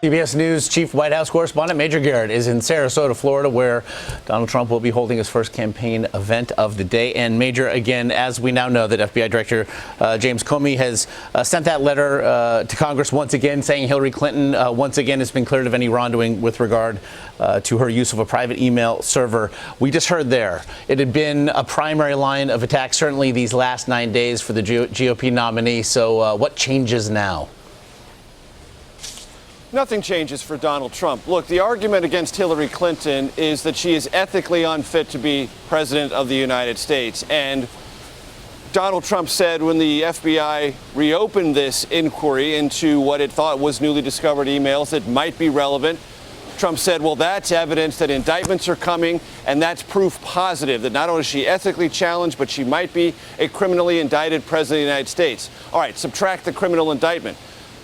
CBS News Chief White House Correspondent Major Garrett is in Sarasota, Florida, where Donald Trump will be holding his first campaign event of the day. And Major, again, as we now know that FBI Director James Comey has sent that letter to Congress once again, saying Hillary Clinton once again has been cleared of any wrongdoing with regard to her use of a private email server. We just heard there it had been a primary line of attack, certainly these last 9 days for the GOP nominee. So what changes now? Nothing changes for Donald Trump. Look, the argument against Hillary Clinton is that she is ethically unfit to be president of the United States. And Donald Trump said when the FBI reopened this inquiry into what it thought was newly discovered emails that might be relevant, Trump said, well, that's evidence that indictments are coming, and that's proof positive that not only is she ethically challenged, but she might be a criminally indicted president of the United States. All right, subtract the criminal indictment.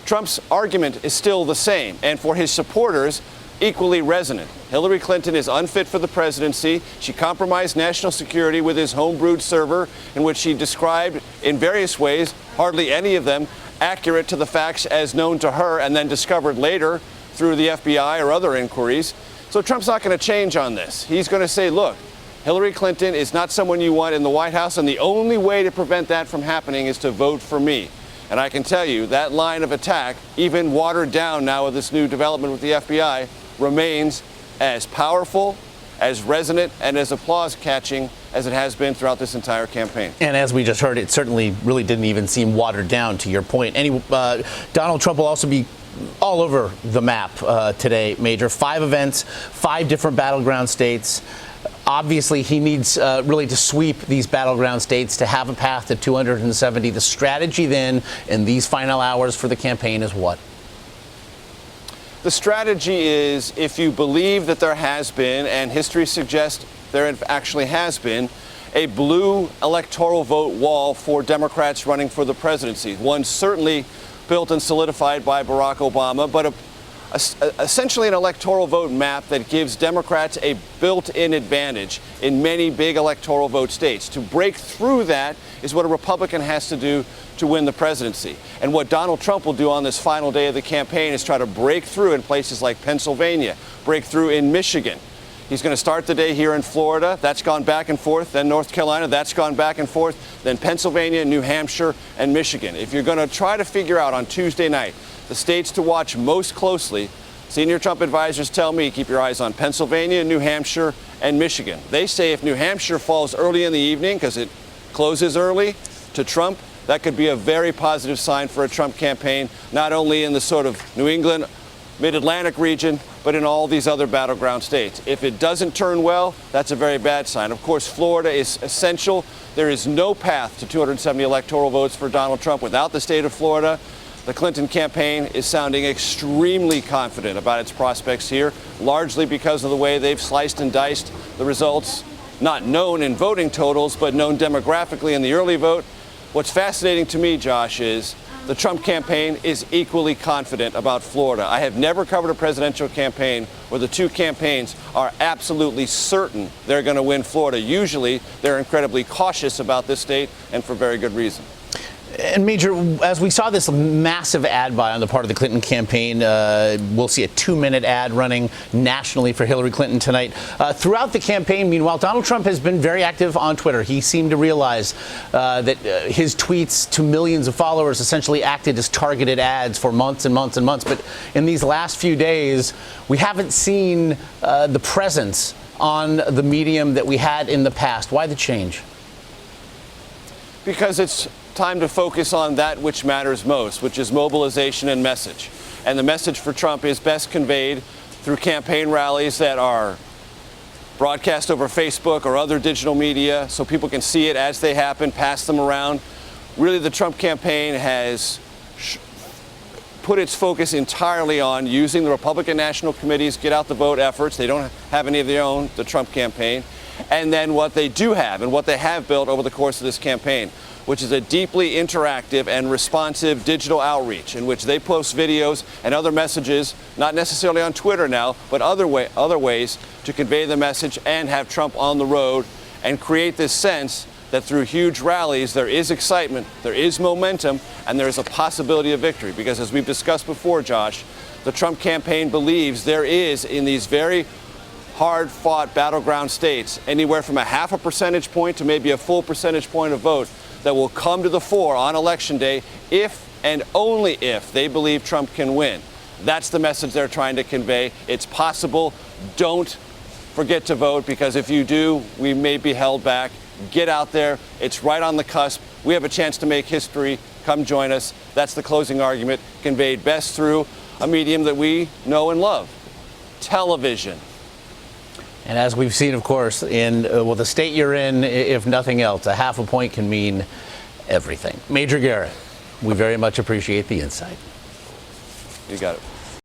Trump's argument is still the same, and for his supporters, equally resonant. Hillary Clinton is unfit for the presidency. She compromised national security with his homebrewed server, in which she described in various ways, hardly any of them accurate to the facts as known to her and then discovered later through the FBI or other inquiries. So Trump's not going to change on this. He's going to say, look, Hillary Clinton is not someone you want in the White House, and the only way to prevent that from happening is to vote for me. And I can tell you that line of attack, even watered down now with this new development with the FBI, remains as powerful, as resonant, and as applause-catching as it has been throughout this entire campaign. And as we just heard, it certainly really didn't even seem watered down, to your point. Donald Trump will also be all over the map today, Major. 5 events, 5 different battleground states. Obviously, he needs really to sweep these battleground states to have a path to 270. The strategy then in these final hours for the campaign is what? The strategy is, if you believe that there has been, and history suggests there actually has been, a blue electoral vote wall for Democrats running for the presidency. One certainly built and solidified by Barack Obama, but essentially an electoral vote map that gives Democrats a built-in advantage in many big electoral vote states. To break through that is what a Republican has to do to win the presidency. And what Donald Trump will do on this final day of the campaign is try to break through in places like Pennsylvania, break through in Michigan. He's going to start the day here in Florida. That's gone back and forth. Then North Carolina. That's gone back and forth. Then Pennsylvania, New Hampshire, and Michigan. If you're going to try to figure out on Tuesday night the states to watch most closely, senior Trump advisors tell me keep your eyes on Pennsylvania, New Hampshire, and Michigan. They say if New Hampshire falls early in the evening because it closes early to Trump, that could be a very positive sign for a Trump campaign, not only in the sort of New England, Mid-Atlantic region, but in all these other battleground states. If it doesn't turn well, that's a very bad sign. Of course, Florida is essential. There is no path to 270 electoral votes for Donald Trump without the state of Florida. The Clinton campaign is sounding extremely confident about its prospects here, largely because of the way they've sliced and diced the results, not known in voting totals, but known demographically in the early vote. What's fascinating to me, Josh, is the Trump campaign is equally confident about Florida. I have never covered a presidential campaign where the two campaigns are absolutely certain they're going to win Florida. Usually, they're incredibly cautious about this state, and for very good reason. And Major, as we saw this massive ad buy on the part of the Clinton campaign, we'll see a 2-minute ad running nationally for Hillary Clinton tonight. Throughout the campaign, meanwhile, Donald Trump has been very active on Twitter. He seemed to realize that his tweets to millions of followers essentially acted as targeted ads for months and months and months. But in these last few days, we haven't seen the presence on the medium that we had in the past. Why the change? Because it's time to focus on that which matters most, which is mobilization and message. And the message for Trump is best conveyed through campaign rallies that are broadcast over Facebook or other digital media so people can see it as they happen, pass them around. Really, the Trump campaign has put its focus entirely on using the Republican National Committee's get out the vote efforts. They don't have any of their own, the Trump campaign. And then what they do have and what they have built over the course of this campaign, which is a deeply interactive and responsive digital outreach in which they post videos and other messages, not necessarily on Twitter now, but other ways to convey the message and have Trump on the road and create this sense that through huge rallies there is excitement, there is momentum, and there is a possibility of victory. Because as we've discussed before, Josh, the Trump campaign believes there is in these very hard-fought battleground states anywhere from a half a percentage point to maybe a full percentage point of vote that will come to the fore on Election Day if and only if they believe Trump can win. That's the message they're trying to convey. It's possible. Don't forget to vote, because if you do, we may be held back. Get out there. It's right on the cusp. We have a chance to make history. Come join us. That's the closing argument, conveyed best through a medium that we know and love, television. And as we've seen, of course, in the state you're in, if nothing else, a half a point can mean everything. Major Garrett, we very much appreciate the insight. You got it.